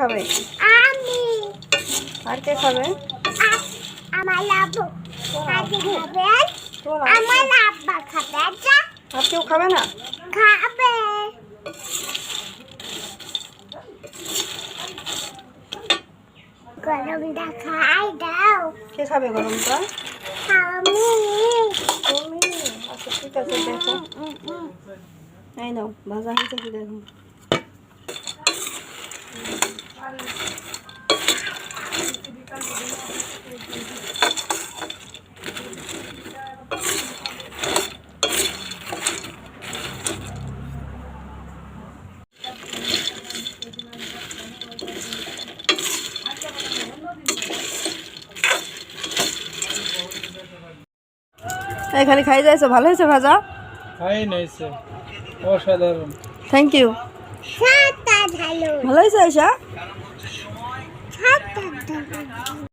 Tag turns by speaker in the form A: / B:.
A: খাবে?
B: আমি।
A: আর কে খাবে?
B: আমার আব্বু খাবে। আমার আব্বা খাবে। আচ্ছা
A: আর কেউ খাবে না?
B: খাবে। গরমটা খাই দাও।
A: কে খাবে গরমটা?
B: আমি।
A: তুমি? আচ্ছা ঠিক আছে, দেখো। এই নাও, ভাজা হয়েছে কি দেখো। এখানে খাই যাইছো, ভালো হয়েছে ভাজা?
C: খাই নাইছে অসাধারণ।
A: Thank you.
B: সাতটা ঢালো।
A: ভালো হয়েছে আয়শা?
B: সাতটা ঢালো।